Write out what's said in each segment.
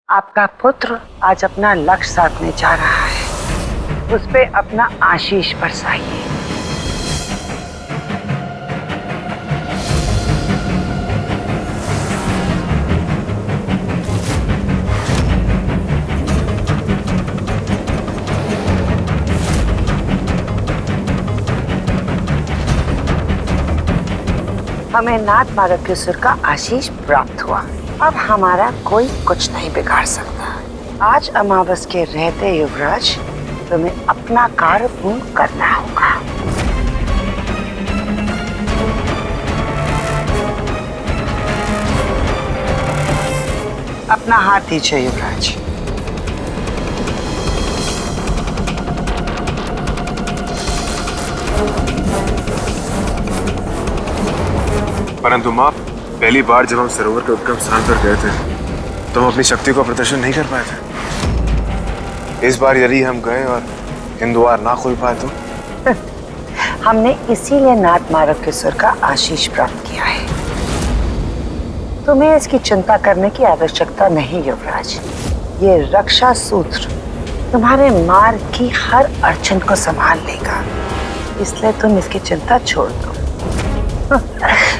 आपका पुत्र आज अपना लक्ष्य साधने जा रहा है, उस पे अपना आशीष बरसाइए। हमें नाथ मार्गेश्वर का आशीष प्राप्त हुआ। अब हमारा कोई कुछ नहीं बिगाड़ सकता। आज अमावस के रहते युवराज, तुम्हें अपना कार्य पूर्ण करना होगा। अपना हाथ दीजिए युवराज। परंतु माँ, पहली बार जब हम सरोवर के उद्गम स्थान पर गए थे तो हम अपनी शक्ति का प्रदर्शन नहीं कर पाए थे। इस बार यदि हम गए और इन द्वार ना खोल पाए तो हमने इसीलिए नाथ मार्गेश्वर का आशीष प्राप्त किया है। तुम्हें इसकी चिंता करने की आवश्यकता नहीं युवराज। ये रक्षा सूत्र तुम्हारे मार्ग की हर अड़चन को संभाल लेगा, इसलिए तुम इसकी चिंता छोड़ दो।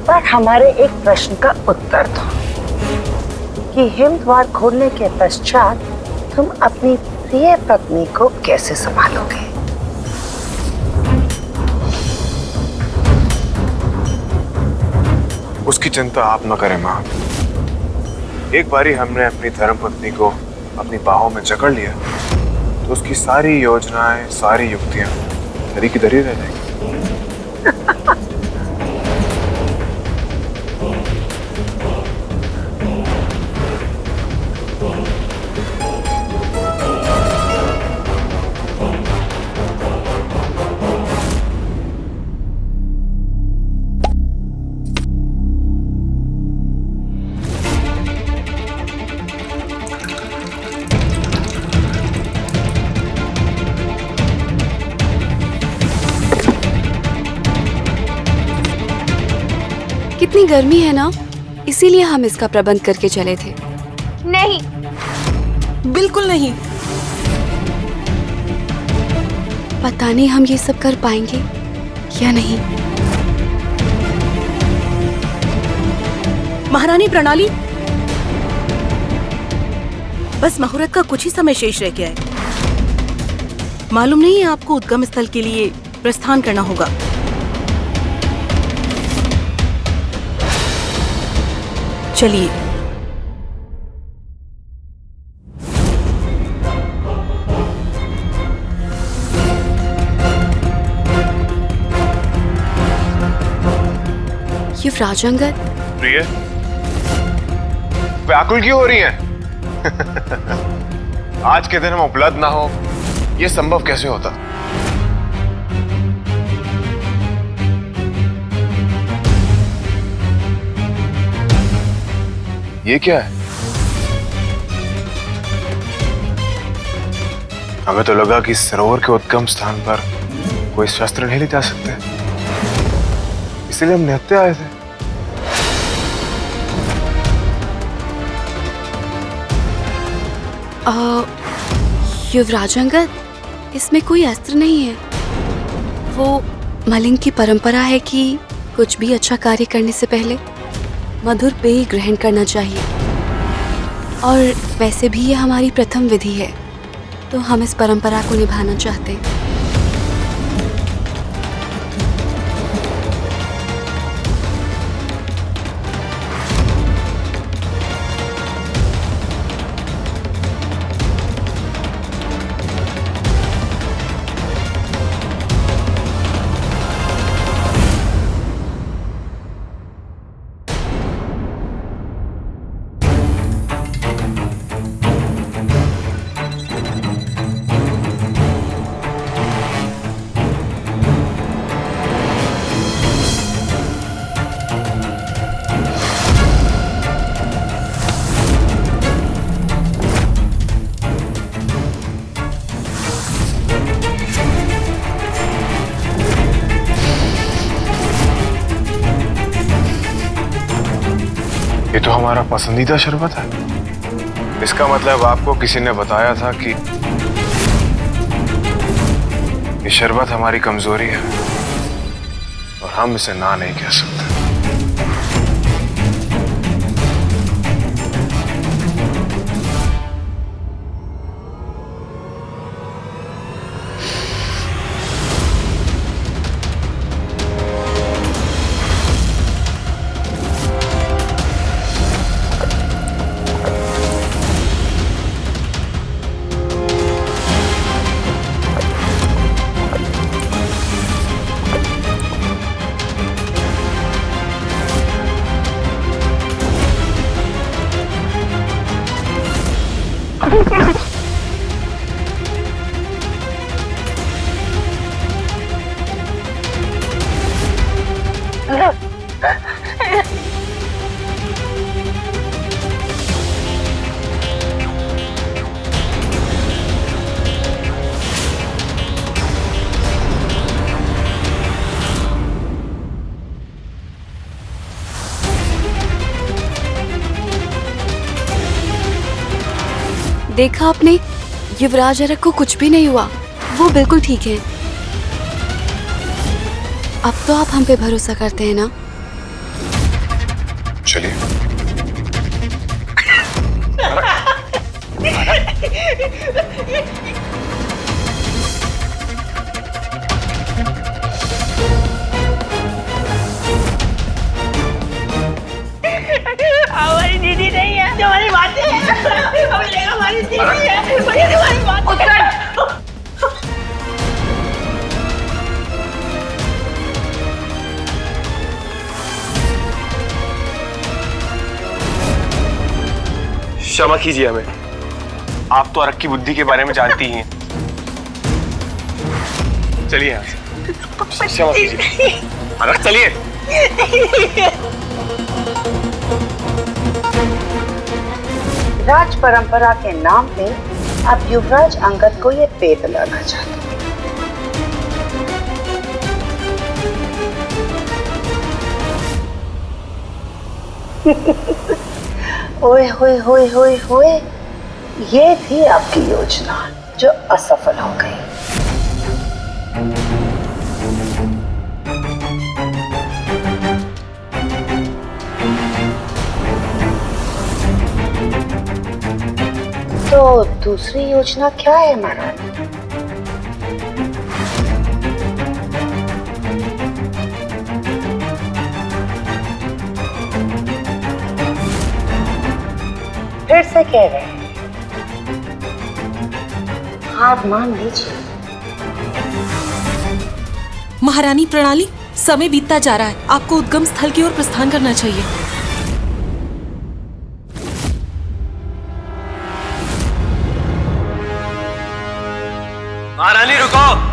पर हमारे एक प्रश्न का उत्तर दो कि हिम द्वार खोलने के पश्चात तुम अपनी प्रिय पत्नी को कैसे संभालोगे? उसकी चिंता आप न करें माँ। एक बारी हमने अपनी धर्मपत्नी को अपनी बाहों में जकड़ लिया तो उसकी सारी योजनाएं, सारी युक्तियां धरी की धरी रह जाएंगी। कितनी गर्मी है ना, इसीलिए हम इसका प्रबंध करके चले थे। नहीं, बिल्कुल नहीं। पता नहीं हम ये सब कर पाएंगे या नहीं। महारानी प्रणाली, बस मुहूर्त का कुछ ही समय शेष रह गया है। मालूम नहीं है आपको उद्गम स्थल के लिए प्रस्थान करना होगा। चलिए। युवराज अंगद, प्रिय, व्याकुल क्यों हो रही हैं? आज के दिन हम उपलब्ध ना हो, ये संभव कैसे होता? ये क्या है? हमें तो लगा कि सरोवर के उद्गम स्थान पर कोई शस्त्र नहीं ले जा सकते, इसलिए हम निहत्थे आए थे। युवराज अंगद, इसमें कोई अस्त्र नहीं है। वो मलिंग की परंपरा है कि कुछ भी अच्छा कार्य करने से पहले मधुर पेय ग्रहण करना चाहिए, और वैसे भी ये हमारी प्रथम विधि है, तो हम इस परंपरा को निभाना चाहते हैं। ये तो हमारा पसंदीदा शरबत है। इसका मतलब आपको किसी ने बताया था कि ये शरबत हमारी कमजोरी है और हम इसे ना नहीं कह सकते। देखा आपने, युवराज अरग को कुछ भी नहीं हुआ, वो बिल्कुल ठीक है। अब तो आप हम पे भरोसा करते हैं ना? चलिए। हमारी दीदी नहीं है जो हमारी बातें हैं। हमारी दीदी है हमारी बातें हैं। क्षमा कीजिए हमें, आप तो अरग की बुद्धि के बारे में जानती ही हैं। चलिए यहाँ से। क्षमा कीजिए अरग, चलिए। राज परंपरा के नाम पे अब युवराज अंगद को ये पेट लाना चाहते। ओए होए होए होए होए, ये थी आपकी योजना जो असफल हो गई। तो दूसरी योजना क्या है महारानी? फिर से कह रहे हैं, हार मान लीजिए। महारानी प्रणाली, समय बीतता जा रहा है, आपको उद्गम स्थल की ओर प्रस्थान करना चाहिए। महारानी रुको।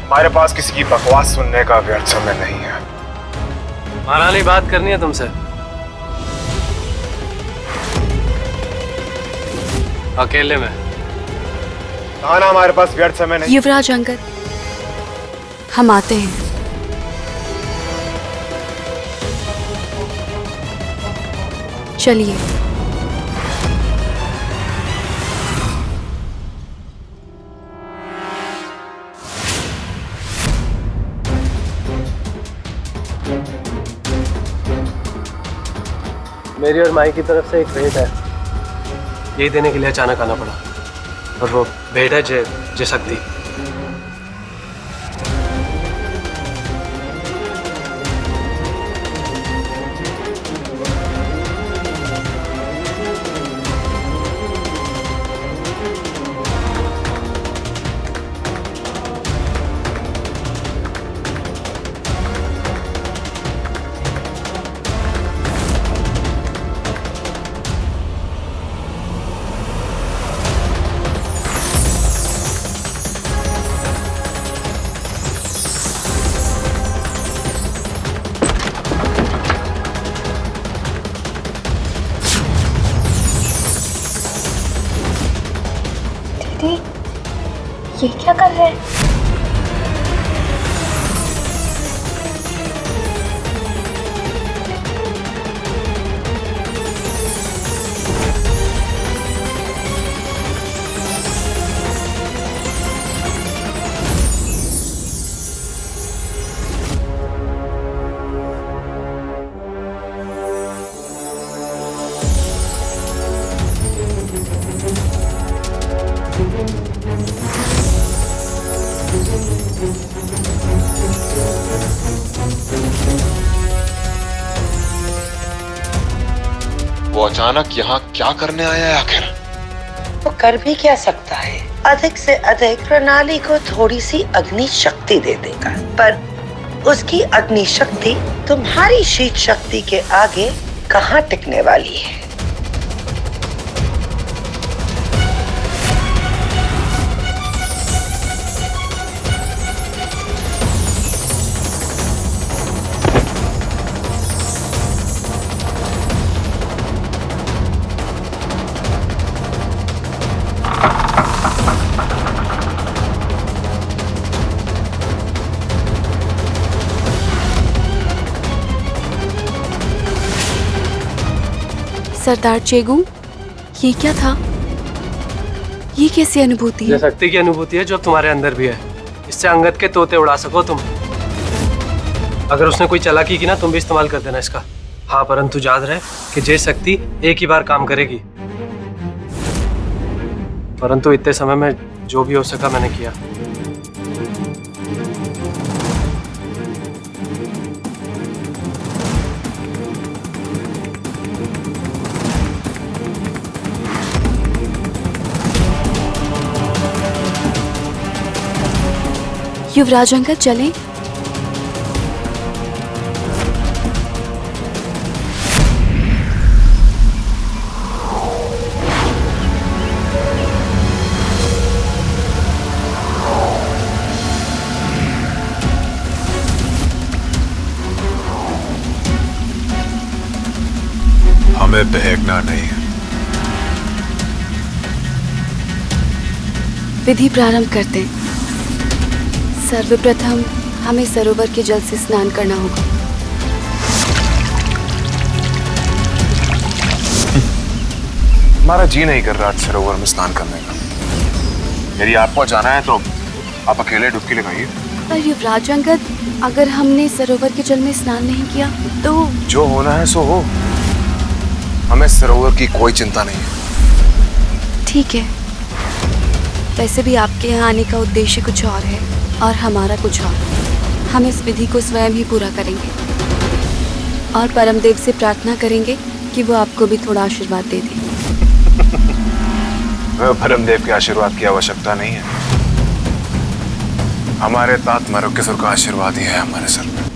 हमारे पास किसी की बकवास सुनने का व्यर्थ समय नहीं है। महारानी बात करनी है तुमसे, अकेले में। कहा ना हमारे पास व्यर्थ समय नहीं। युवराज अंगद, हम आते हैं। चलिए। मेरी और माई की तरफ से एक भेंट है, यही देने के लिए अचानक आना पड़ा। और वो भेंट है जय शक्ति। ये क्या कर रहे हैं? वो अचानक यहाँ क्या करने आया है आखिर? वो कर भी क्या सकता है? अधिक से अधिक प्रणाली को थोड़ी सी अग्नि शक्ति दे देगा, पर उसकी अग्नि शक्ति तुम्हारी शीत शक्ति के आगे कहाँ टिकने वाली है? सरदार चेगू, ये क्या था? ये कैसी अनुभूति ये है? शक्ति की अनुभूति है जो अब तुम्हारे अंदर भी है। इससे अंगद के तोते उड़ा सको तुम। अगर उसने कोई चालाकी की ना, तुम भी इस्तेमाल कर देना इसका। हाँ, परंतु याद रहे कि ये शक्ति एक ही बार काम करेगी। परंतु इतने समय में जो भी हो सका मैंने किया। युवराज अंगद, चलें? हमें बहकना नहीं है। विधि प्रारंभ करते हैं। सर्वप्रथम हमें सरोवर के जल से स्नान करना होगा। हमारा जी नहीं कर रहा आज सरोवर में स्नान करने का। यदि आपको जाना है तो आप अकेले डुबकी लगाइए। पर युवराज अंगद, अगर हमने सरोवर के जल में स्नान नहीं किया तो? जो होना है सो हो। हमें सरोवर की कोई चिंता नहीं है। ठीक है। वैसे भी आपके यहाँ आने का उद्देश्य कुछ और है और हमारा कुछ और। हम इस विधि को स्वयं ही पूरा करेंगे और परमदेव से प्रार्थना करेंगे कि वो आपको भी थोड़ा आशीर्वाद दे दें। परमदेव के आशीर्वाद की आवश्यकता नहीं है। हमारे तात मारुकेश्वर का आशीर्वाद ही है हमारे सर पे।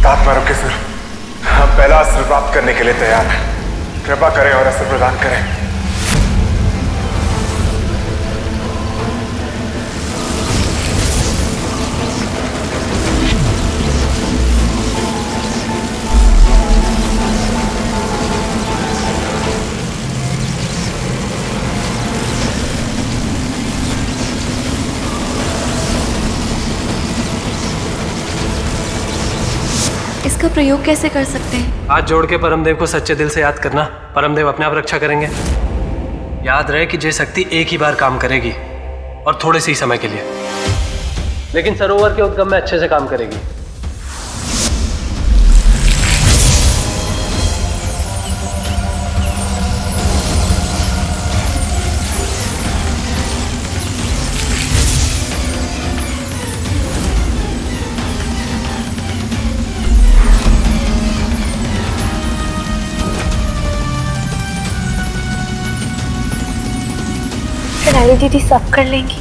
तात मारुकेश्वर, हम पहला अस्त्र प्राप्त करने के लिए तैयार हैं। कृपा करें और अस्त्र प्रदान करें। इसका प्रयोग कैसे कर सकते हैं? हाथ जोड़ के परमदेव को सच्चे दिल से याद करना, परमदेव अपने आप रक्षा करेंगे। याद रहे कि जय शक्ति एक ही बार काम करेगी और थोड़े से ही समय के लिए, लेकिन सरोवर के उद्गम में अच्छे से काम करेगी। प्रणाली दीदी सब कर लेंगी,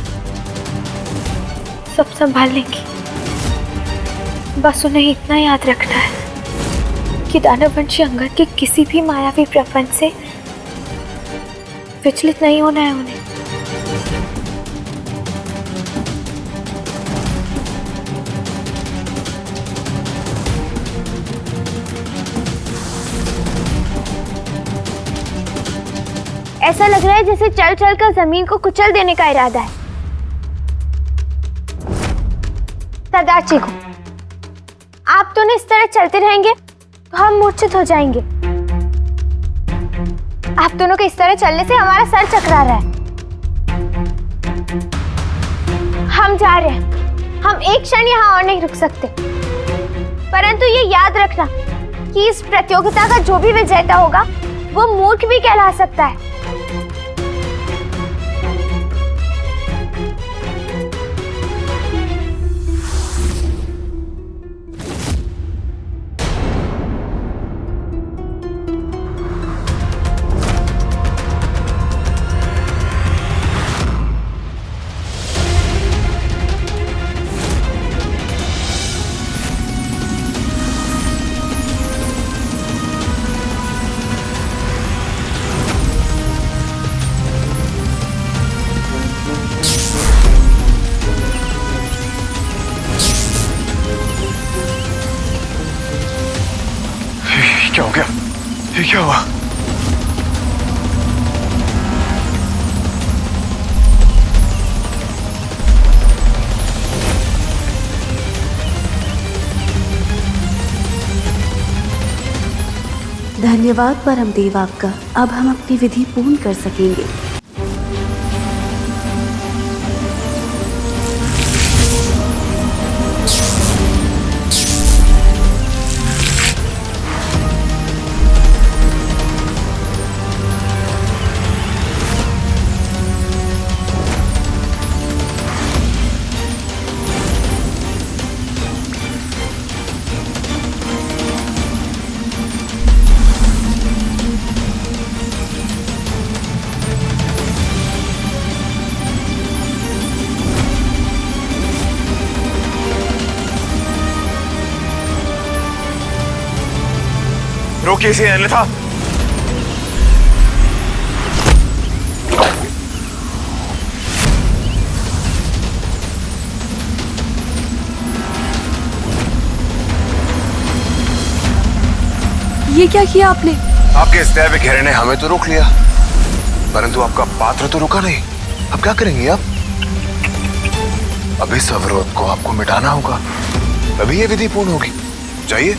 सब संभाल लेंगी। बस उन्हें इतना याद रखना है कि दानववंशी अंगद के किसी भी मायावी प्रपंच से विचलित नहीं होना है उन्हें। ऐसा लग रहा है जैसे चल चल कर जमीन को कुचल देने का इरादा है। सरदार चीकू, आप दोनों इस तरह चलते रहेंगे तो हम मूर्छित हो जाएंगे। आप दोनों के इस तरह चलने से हमारा सर चकरा रहा है। हम जा रहे हैं, हम एक क्षण यहाँ और नहीं रुक सकते। परंतु ये याद रखना कि इस प्रतियोगिता का जो भी विजेता होगा वो मूर्ख भी कहला सकता है। क्या हो गया? ये क्या हुआ? धन्यवाद परमदेव आपका। अब हम अपनी विधि पूर्ण कर सकेंगे। रोकिए इसे, अन्यथा ये क्या किया आपने? आपके इस दैव घेरे ने हमें तो रोक लिया, परंतु आपका पात्र तो रुका नहीं। अब क्या करेंगे आप? अब इस अवरोध को आपको मिटाना होगा, तभी ये विधि पूर्ण होगी। जाइए।